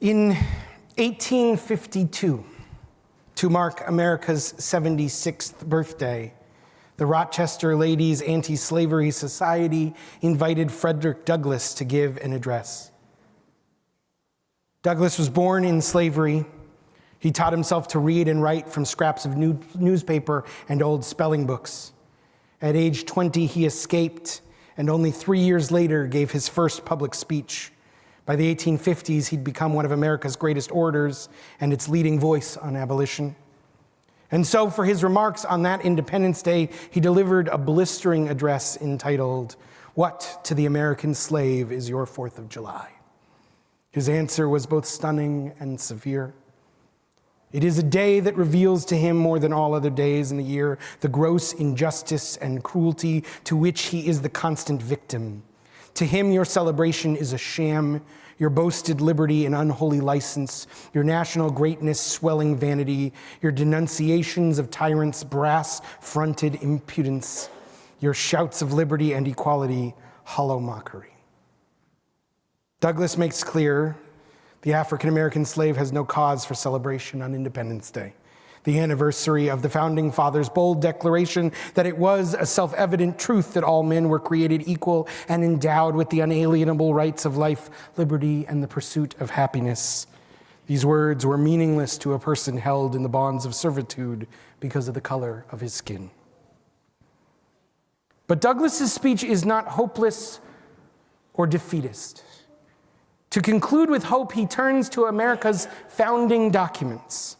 In 1852, to mark America's 76th birthday, the Rochester Ladies Anti-Slavery Society invited Frederick Douglass to give an address. Douglass was born in slavery. He taught himself to read and write from scraps of newspaper and old spelling books. At age 20, he escaped, and only 3 years later gave his first public speech. By the 1850s, he'd become one of America's greatest orators and its leading voice on abolition. And so for his remarks on that Independence Day, he delivered a blistering address entitled, "What to the American Slave is Your 4th of July?" His answer was both stunning and severe. It is a day that reveals to him more than all other days in the year the gross injustice and cruelty to which he is the constant victim. To him, your celebration is a sham, your boasted liberty an unholy license, your national greatness swelling vanity, your denunciations of tyrants' brass-fronted impudence, your shouts of liberty and equality hollow mockery. Douglass makes clear the African-American slave has no cause for celebration on Independence Day, the anniversary of the Founding Fathers' bold declaration that it was a self-evident truth that all men were created equal and endowed with the unalienable rights of life, liberty, and the pursuit of happiness. These words were meaningless to a person held in the bonds of servitude because of the color of his skin. But Douglass's speech is not hopeless or defeatist. To conclude with hope, he turns to America's founding documents.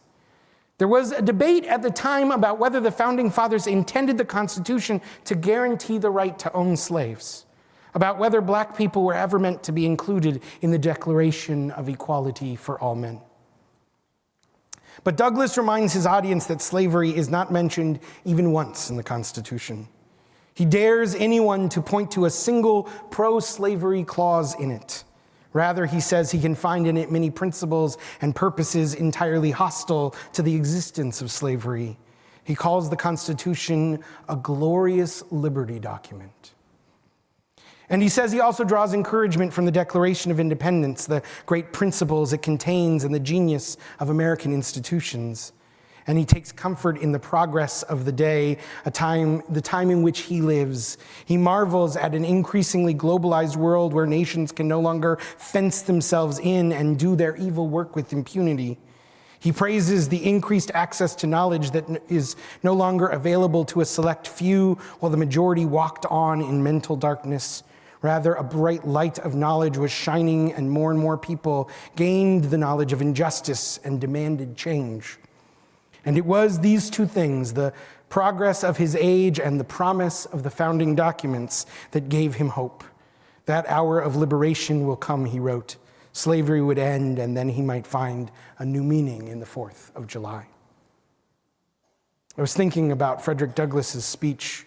There was a debate at the time about whether the Founding Fathers intended the Constitution to guarantee the right to own slaves, about whether black people were ever meant to be included in the Declaration of Equality for all men. But Douglass reminds his audience that slavery is not mentioned even once in the Constitution. He dares anyone to point to a single pro-slavery clause in it. Rather, he says he can find in it many principles and purposes entirely hostile to the existence of slavery. He calls the Constitution a glorious liberty document. And he says he also draws encouragement from the Declaration of Independence, the great principles it contains and the genius of American institutions. And he takes comfort in the progress of the day, the time in which he lives. He marvels at an increasingly globalized world where nations can no longer fence themselves in and do their evil work with impunity. He praises the increased access to knowledge that is no longer available to a select few while the majority walked on in mental darkness. Rather, a bright light of knowledge was shining and more people gained the knowledge of injustice and demanded change. And it was these two things, the progress of his age and the promise of the founding documents, that gave him hope. That hour of liberation will come, he wrote. Slavery would end, and then he might find a new meaning in the 4th of July. I was thinking about Frederick Douglass's speech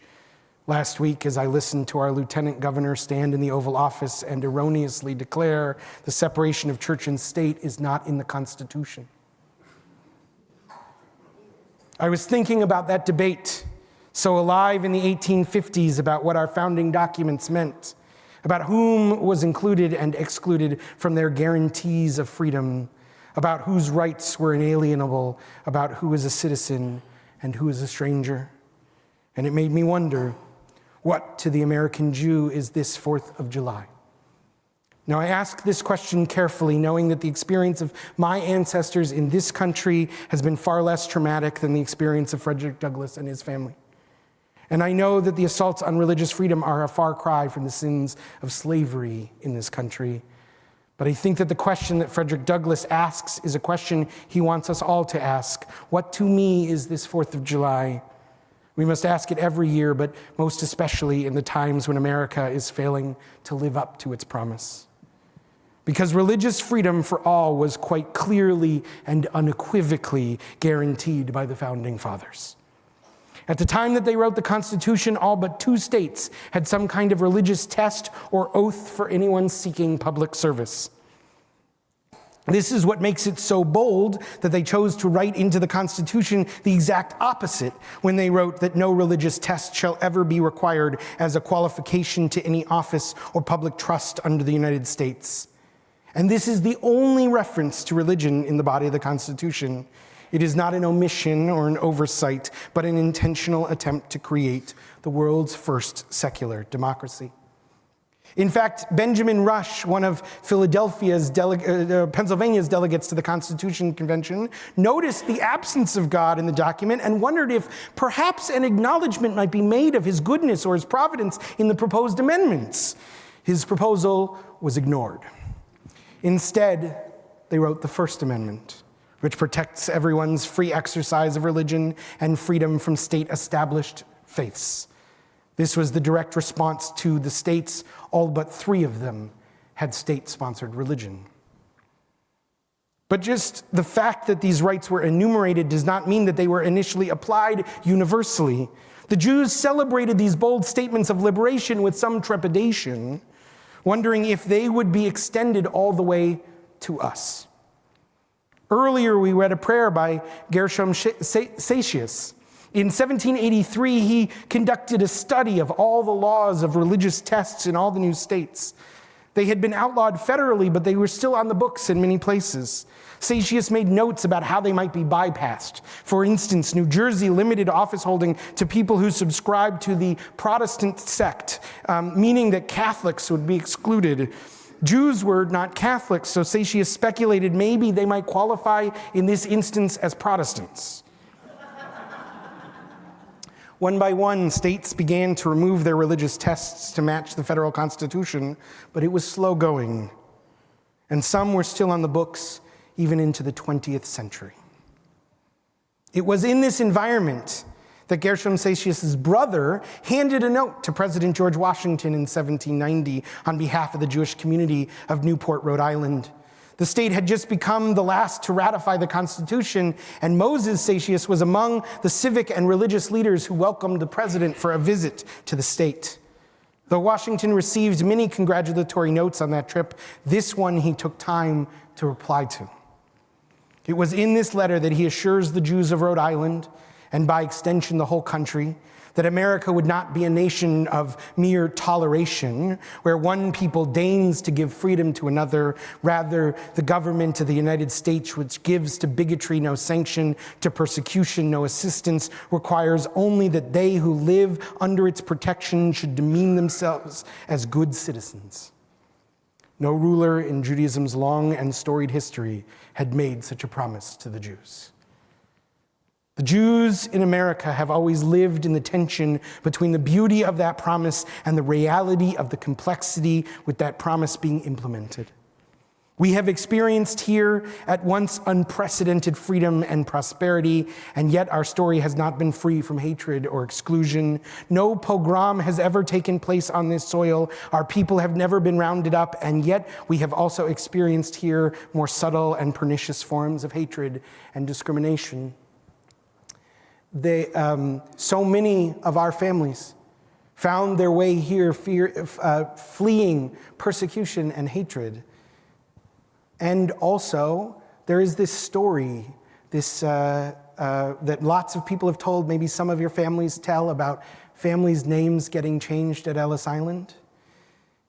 last week as I listened to our lieutenant governor stand in the Oval Office and erroneously declare the separation of church and state is not in the Constitution. I was thinking about that debate so alive in the 1850s about what our founding documents meant, about whom was included and excluded from their guarantees of freedom, about whose rights were inalienable, about who was a citizen and who was a stranger. And it made me wonder, what to the American Jew is this 4th of July? Now, I ask this question carefully, knowing that the experience of my ancestors in this country has been far less traumatic than the experience of Frederick Douglass and his family. And I know that the assaults on religious freedom are a far cry from the sins of slavery in this country. But I think that the question that Frederick Douglass asks is a question he wants us all to ask. What to me is this 4th of July? We must ask it every year, but most especially in the times when America is failing to live up to its promise. Because religious freedom for all was quite clearly and unequivocally guaranteed by the Founding Fathers. At the time that they wrote the Constitution, all but 2 states had some kind of religious test or oath for anyone seeking public service. This is what makes it so bold that they chose to write into the Constitution the exact opposite when they wrote that no religious test shall ever be required as a qualification to any office or public trust under the United States. And this is the only reference to religion in the body of the Constitution. It is not an omission or an oversight, but an intentional attempt to create the world's first secular democracy. In fact, Benjamin Rush, one of Pennsylvania's delegates to the Constitution Convention, noticed the absence of God in the document and wondered if perhaps an acknowledgement might be made of his goodness or his providence in the proposed amendments. His proposal was ignored. Instead, they wrote the First Amendment, which protects everyone's free exercise of religion and freedom from state-established faiths. This was the direct response to the states. All but 3 of them had state-sponsored religion. But just the fact that these rights were enumerated does not mean that they were initially applied universally. The Jews celebrated these bold statements of liberation with some trepidation, wondering if they would be extended all the way to us. Earlier, we read a prayer by Gershom Sasius. In 1783, he conducted a study of all the laws of religious tests in all the new states. They had been outlawed federally, but they were still on the books in many places. Sasius made notes about how they might be bypassed. For instance, New Jersey limited office holding to people who subscribed to the Protestant sect, meaning that Catholics would be excluded. Jews were not Catholics, so Sasius speculated maybe they might qualify in this instance as Protestants. One by one, states began to remove their religious tests to match the federal Constitution, but it was slow going, and some were still on the books even into the 20th century. It was in this environment that Gershom Sasius' brother handed a note to President George Washington in 1790 on behalf of the Jewish community of Newport, Rhode Island. The state had just become the last to ratify the Constitution, and Moses Sasius was among the civic and religious leaders who welcomed the president for a visit to the state. Though Washington received many congratulatory notes on that trip, this one he took time to reply to. It was in this letter that he assures the Jews of Rhode Island, and by extension the whole country, that America would not be a nation of mere toleration, where one people deigns to give freedom to another. Rather, the government of the United States, which gives to bigotry no sanction, to persecution no assistance, requires only that they who live under its protection should demean themselves as good citizens. No ruler in Judaism's long and storied history had made such a promise to the Jews. The Jews in America have always lived in the tension between the beauty of that promise and the reality of the complexity with that promise being implemented. We have experienced here at once unprecedented freedom and prosperity, and yet our story has not been free from hatred or exclusion. No pogrom has ever taken place on this soil. Our people have never been rounded up, and yet we have also experienced here more subtle and pernicious forms of hatred and discrimination. So many of our families found their way here fleeing persecution and hatred. And also, there is this story, that lots of people have told, maybe some of your families tell, about families' names getting changed at Ellis Island.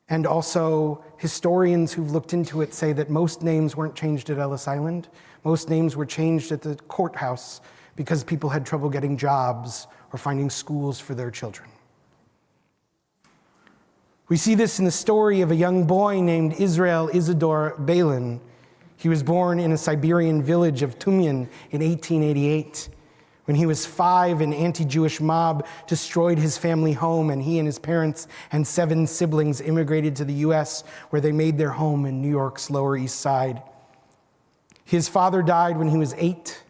And also, historians who've looked into it say that most names weren't changed at Ellis Island. Most names were changed at the courthouse because people had trouble getting jobs or finding schools for their children. We see this in the story of a young boy named Israel Isidore Berlin. He was born in a Siberian village of Tumyan in 1888. When he was 5, an anti-Jewish mob destroyed his family home, and he and his parents and 7 siblings immigrated to the U.S., where they made their home in New York's Lower East Side. His father died when he was 8,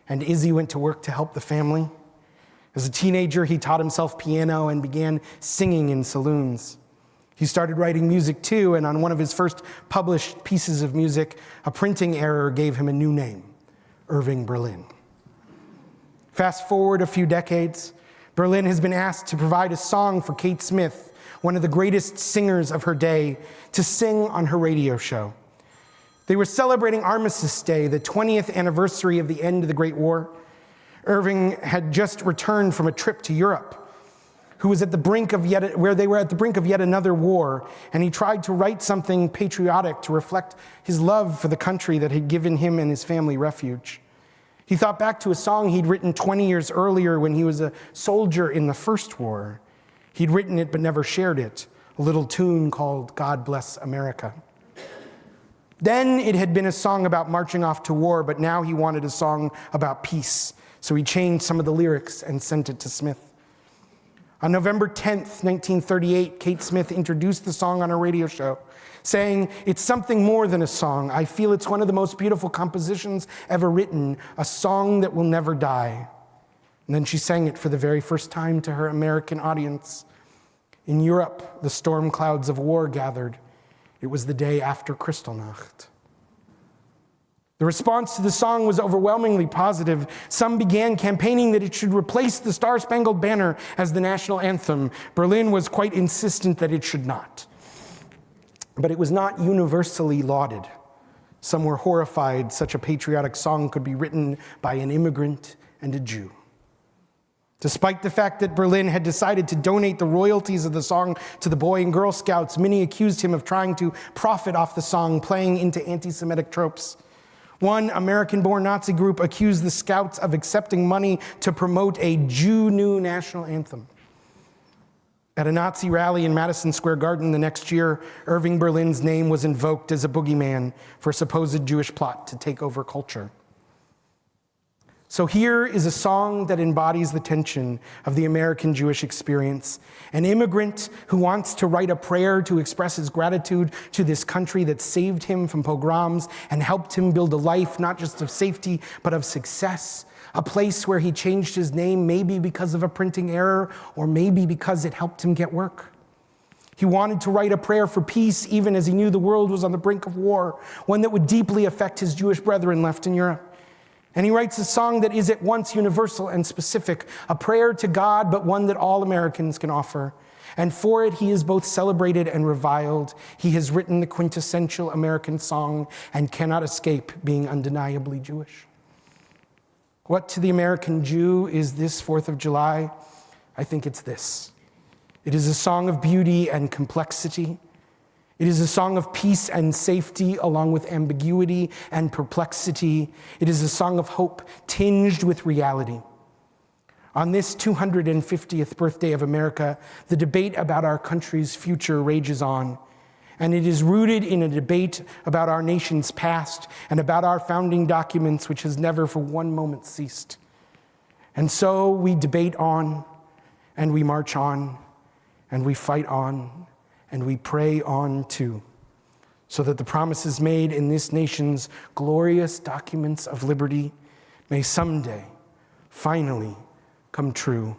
and Izzy went to work to help the family. As a teenager, he taught himself piano and began singing in saloons. He started writing music too, and on one of his first published pieces of music, a printing error gave him a new name, Irving Berlin. Fast forward a few decades, Berlin has been asked to provide a song for Kate Smith, one of the greatest singers of her day, to sing on her radio show. They were celebrating Armistice Day, the 20th anniversary of the end of the Great War. Irving had just returned from a trip to Europe. who was at the brink of where they were at the brink of yet another war, and he tried to write something patriotic to reflect his love for the country that had given him and his family refuge. He thought back to a song he'd written 20 years earlier when he was a soldier in the First War. He'd written it but never shared it, a little tune called God Bless America. Then it had been a song about marching off to war, but now he wanted a song about peace, so he changed some of the lyrics and sent it to Smith. On November 10th, 1938, Kate Smith introduced the song on a radio show, saying, "It's something more than a song. I feel it's one of the most beautiful compositions ever written, a song that will never die." And then she sang it for the very first time to her American audience. In Europe, the storm clouds of war gathered. It was the day after Kristallnacht. The response to the song was overwhelmingly positive. Some began campaigning that it should replace the Star-Spangled Banner as the national anthem. Berlin was quite insistent that it should not. But it was not universally lauded. Some were horrified such a patriotic song could be written by an immigrant and a Jew. Despite the fact that Berlin had decided to donate the royalties of the song to the Boy and Girl Scouts, many accused him of trying to profit off the song, playing into anti-Semitic tropes. One American-born Nazi group accused the Scouts of accepting money to promote a Jew new national anthem. At a Nazi rally in Madison Square Garden the next year, Irving Berlin's name was invoked as a boogeyman for a supposed Jewish plot to take over culture. So here is a song that embodies the tension of the American Jewish experience. An immigrant who wants to write a prayer to express his gratitude to this country that saved him from pogroms and helped him build a life not just of safety, but of success. A place where he changed his name, maybe because of a printing error, or maybe because it helped him get work. He wanted to write a prayer for peace, even as he knew the world was on the brink of war, one that would deeply affect his Jewish brethren left in Europe. And he writes a song that is at once universal and specific, a prayer to God, but one that all Americans can offer. And for it, he is both celebrated and reviled. He has written the quintessential American song and cannot escape being undeniably Jewish. What to the American Jew is this 4th of July? I think it's this. It is a song of beauty and complexity. It is a song of peace and safety, along with ambiguity and perplexity. It is a song of hope tinged with reality. On this 250th birthday of America, the debate about our country's future rages on. And it is rooted in a debate about our nation's past and about our founding documents, which has never for one moment ceased. And so we debate on, and we march on, and we fight on, and we pray on too, so that the promises made in this nation's glorious documents of liberty may someday, finally, come true,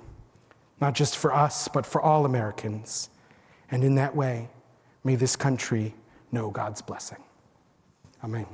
not just for us, but for all Americans. And in that way, may this country know God's blessing. Amen.